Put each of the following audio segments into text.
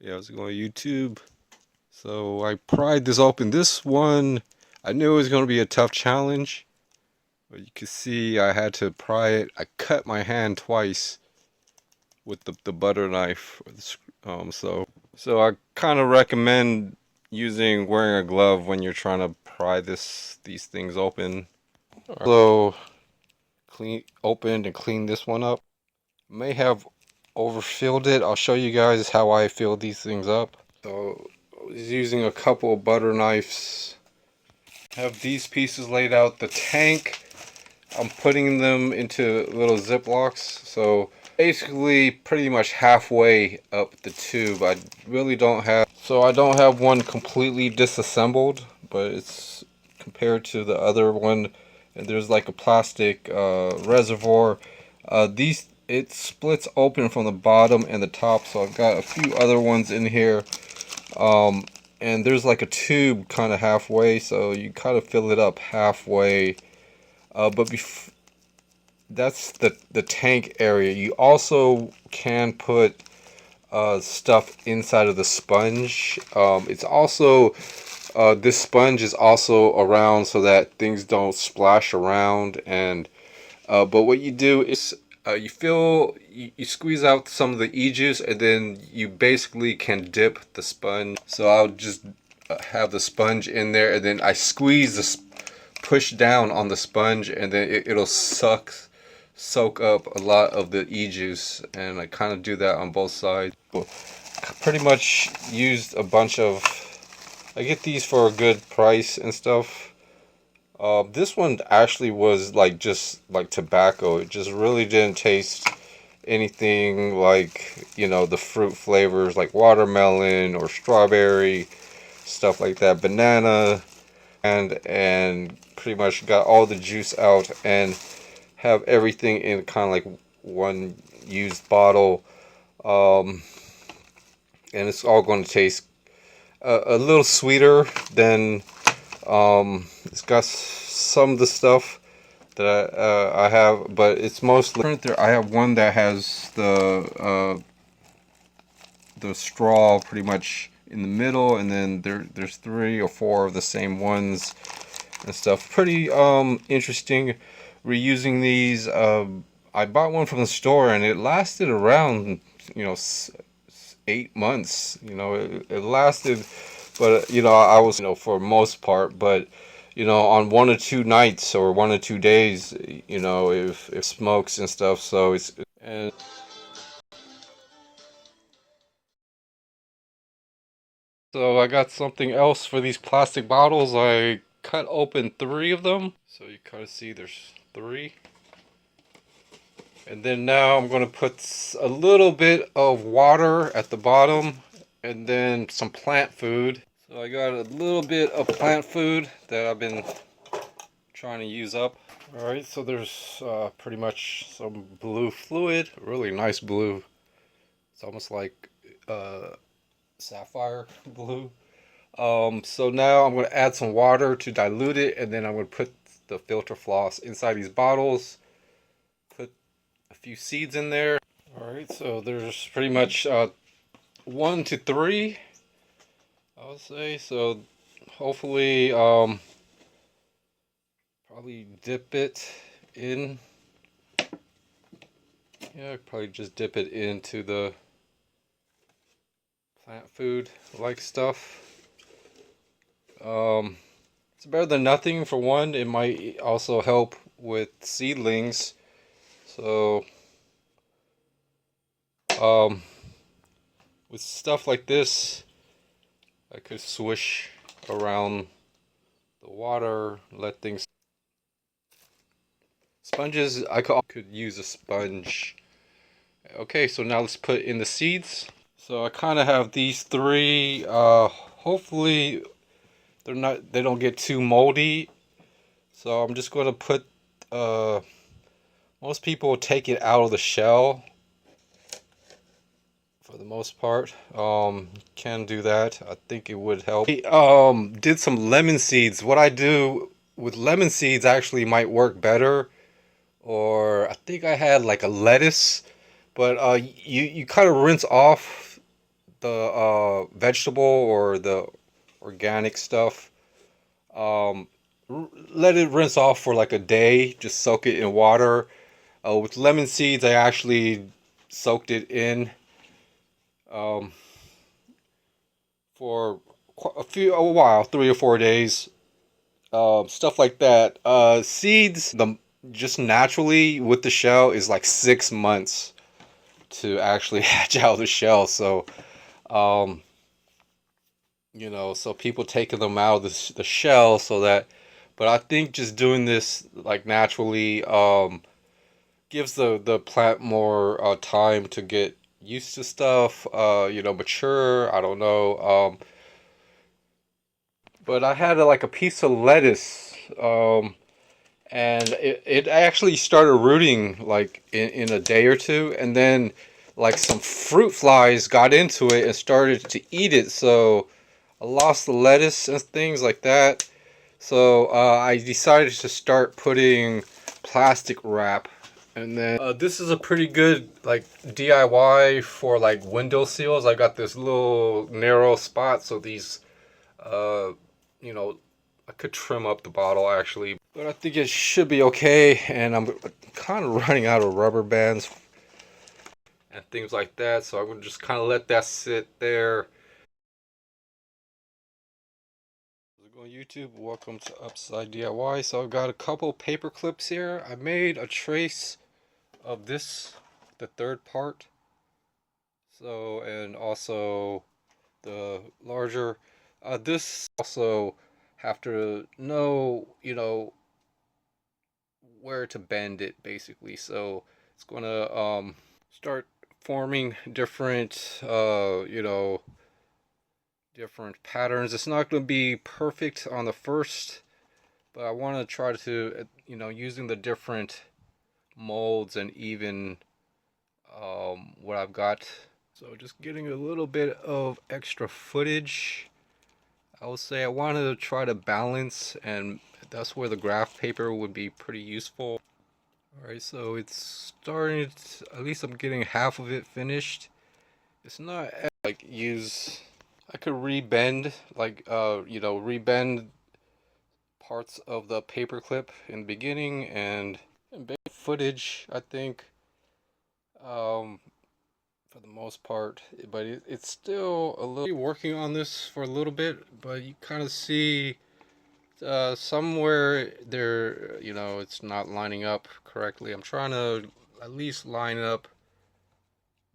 Yeah, I was going YouTube. So I pried this open. This one, I knew it was going to be a tough challenge, but you can see I had to pry it. I cut my hand twice with the butter knife. So I kind of recommend wearing a glove when you're trying to pry these things open. So opened and cleaned this one up. May have overfilled it. I'll show you guys how I fill these things up. So I was using a couple of butter knives. Have these pieces laid out. The tank, I'm putting them into little Ziplocs. So basically pretty much halfway up the tube. I really don't have, so I don't have one completely disassembled, but it's compared to the other one. And there's like a plastic reservoir. It splits open from the bottom and the top, so I've got a few other ones in here. And there's like a tube kind of halfway, so you kind of fill it up halfway. That's the tank area. You also can put stuff inside of the sponge. It's also this sponge is also around so that things don't splash around. And but what you do is you squeeze out some of the e-juice, and then you basically can dip the sponge. So I'll just have the sponge in there, and then I push down on the sponge, and then it'll soak up a lot of the e-juice, and I kind of do that on both sides. Pretty much used a bunch of, I get these for a good price and stuff. This one actually was like just like tobacco. It just really didn't taste anything like, you know, the fruit flavors like watermelon or strawberry, stuff like that, banana, and pretty much got all the juice out and have everything in kind of like one used bottle. And it's all going to taste a little sweeter than it's got some of the stuff that I have, but it's mostly there. I have one that has the straw pretty much in the middle, and then there's 3 or 4 of the same ones and stuff. Pretty interesting reusing these. I bought one from the store, and it lasted around, you know, 8 months. You know, it lasted, but you know, I was, you know, for most part, but you know, on 1 or 2 nights or 1 or 2 days, you know, if smokes and stuff. So it's and so I got something else for these plastic bottles. I cut open 3 of them, so you kind of see there's 3. And then now I'm going to put a little bit of water at the bottom, and then some plant food. So I got a little bit of plant food that I've been trying to use up. Alright, so there's pretty much some blue fluid, really nice blue. It's almost like sapphire blue. So now I'm going to add some water to dilute it, and then I'm going to put the filter floss inside these bottles. Put a few seeds in there. Alright, so there's pretty much 1 to 3, I would say. So hopefully, probably dip it in. Yeah, probably just dip it into the plant food like stuff. It's better than nothing for one. It might also help with seedlings. So, with stuff like this, I could swish around the water, let things. Sponges, I could use a sponge. Okay, so now let's put in the seeds. So I kind of have these 3. Hopefully they don't get too moldy. So I'm just going to put, most people take it out of the shell for the most part. Can do that. I think it would help. Did some lemon seeds. What I do with lemon seeds actually might work better. Or I think I had like a lettuce, but you kind of rinse off the vegetable or the organic stuff. Um, Let it rinse off for like a day. Just soak it in water. With lemon seeds, I actually soaked it in um, for a while, 3 or 4 days. Stuff like that. Seeds, the just naturally with the shell is like 6 months to actually hatch out the shell. So, um, so people taking them out of the shell so that, but I think just doing this like naturally gives the plant more time to get used to stuff, mature. I don't know. But I had like a piece of lettuce, and it actually started rooting like in a day or two, and then like some fruit flies got into it and started to eat it. So I lost the lettuce and things like that. So I decided to start putting plastic wrap, and then this is a pretty good like DIY for like window seals. I got this little narrow spot, so these, uh, you know, I could trim up the bottle actually, but I think it should be okay. And I'm kind of running out of rubber bands and things like that, so I'm gonna just kind of let that sit there. On YouTube, welcome to Upside DIY. So I've got a couple paper clips here. I made a trace of this, the third part. So, and also the larger. This also have to know, where to bend it basically. So it's gonna start forming different, different patterns. It's not going to be perfect on the first, but I want to try to, using the different molds and even what I've got. So just getting a little bit of extra footage. I would say I wanted to try to balance, and that's where the graph paper would be pretty useful. Alright, so it's starting to, at least I'm getting half of it finished. It's not like I could rebend, like, rebend parts of the paper clip in the beginning and footage, I think, for the most part. But it's still a little working on this for a little bit, but you kind of see somewhere there, it's not lining up correctly. I'm trying to at least line up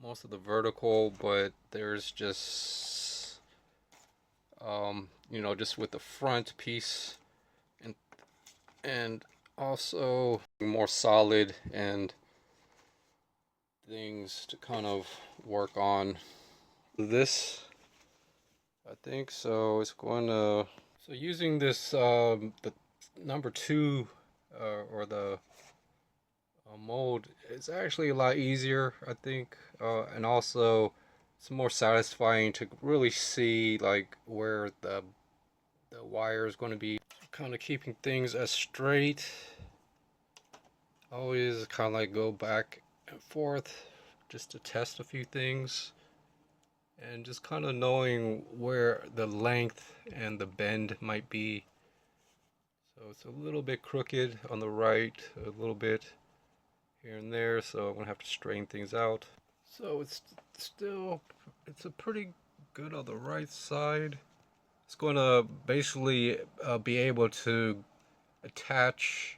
most of the vertical, but there's just, just with the front piece and and also more solid and things to kind of work on. This, I think, so it's going to, so using this, the number two, or the mold, is actually a lot easier, I think, and also it's more satisfying to really see like where the wire is going to be. Kind of keeping things as straight. Always kind of like go back and forth just to test a few things, and just kind of knowing where the length and the bend might be. So it's a little bit crooked on the right, a little bit here and there, so I'm gonna have to straighten things out. So it's a pretty good on the right side. It's going to basically be able to attach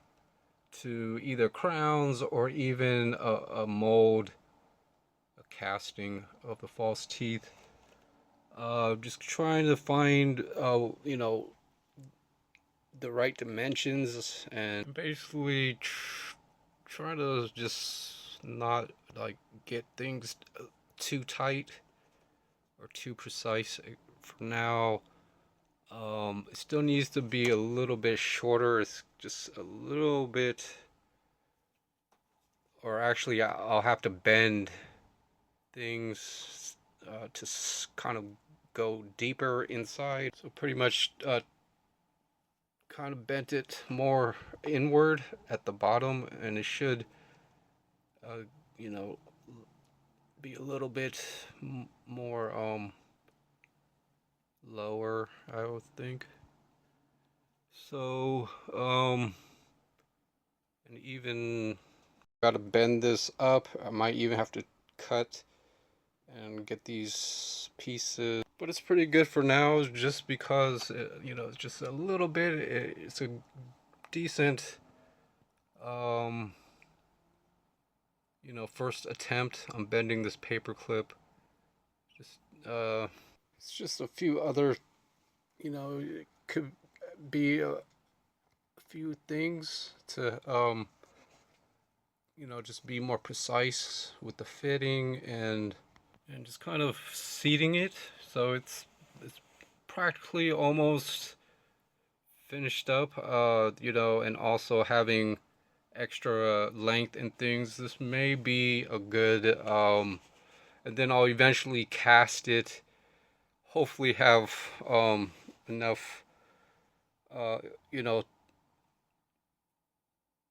to either crowns or even a mold, a casting of the false teeth. Just trying to find, the right dimensions, and basically try to just not like get things too tight or too precise for now. It still needs to be a little bit shorter. It's just a little bit, or actually I'll have to bend things to kind of go deeper inside. So pretty much kind of bent it more inward at the bottom, and it should, uh, you know, be a little bit more lower, I would think. So, and even gotta bend this up. I might even have to cut and get these pieces. But it's pretty good for now, just because it's just a little bit. It's a decent, um, first attempt on bending this paper clip. Just it's just a few other, it could be a few things to just be more precise with the fitting and just kind of seating it so it's practically almost finished up, and also having extra length and things. This may be a good, and then I'll eventually cast it, hopefully have enough, uh, you know,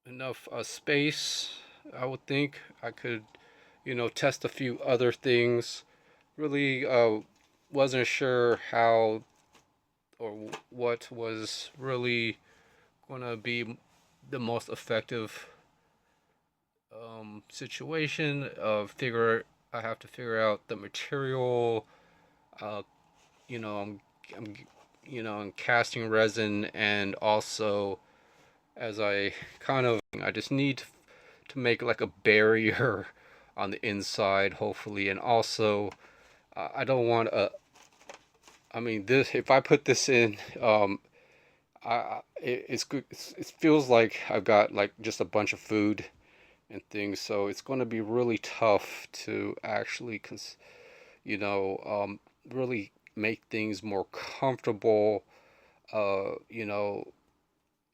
enough space. I would think I could, test a few other things. Really wasn't sure how or what was really going to be the most effective situation. I have to figure out the material. Uh, you know, I'm I'm casting resin, and also as I just need to make like a barrier on the inside, hopefully, and also I don't want a. I mean, this if I put this in, it's good. It feels like I've got like just a bunch of food and things, so it's going to be really tough to actually, really make things more comfortable.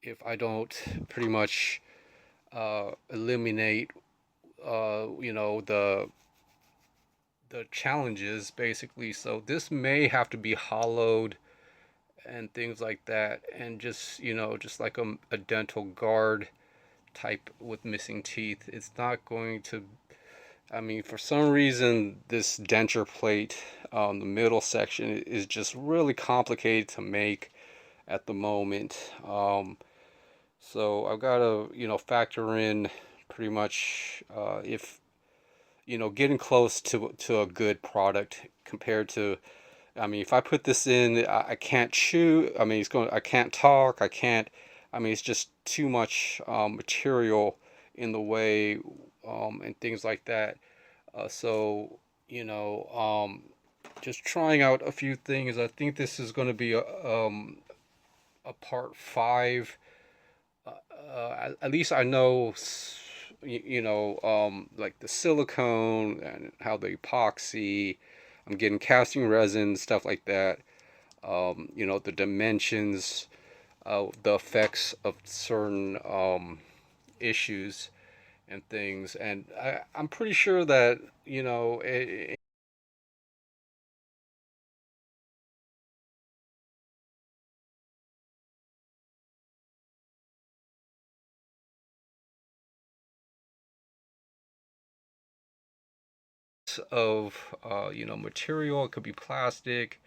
If I don't pretty much eliminate, the challenges basically. So this may have to be hollowed and things like that, and just like a dental guard type with missing teeth. It's not going to. I mean, for some reason, this denture plate on the middle section is just really complicated to make at the moment. So I've got to, factor in pretty much if getting close to a good product compared to. I mean, if I put this in, I can't chew. I mean, I can't talk. I can't. I mean, it's just too much material in the way, and things like that. So, just trying out a few things. I think this is going to be a part five. At least I know, like the silicone and how the epoxy. I'm getting casting resin, stuff like that. The dimensions, the effects of certain issues and things. And I'm pretty sure that, of material. It could be plastic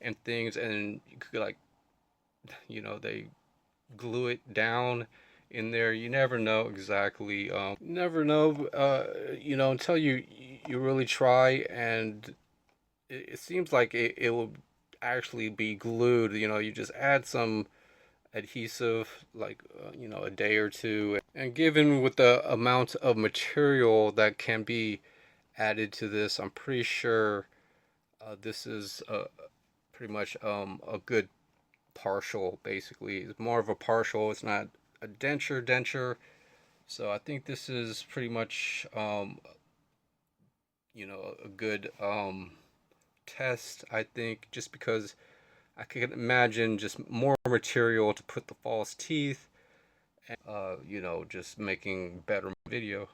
and things, and you could like they glue it down in there. You never know exactly. Never know. Until you really try, and it seems like it will actually be glued. You just add some adhesive, like a day or two, and given with the amount of material that can be added to this, I'm pretty sure this is pretty much a good partial. Basically, it's more of a partial. It's not a denture. So I think this is pretty much a good test. I think just because I can imagine just more material to put the false teeth, and just making better video.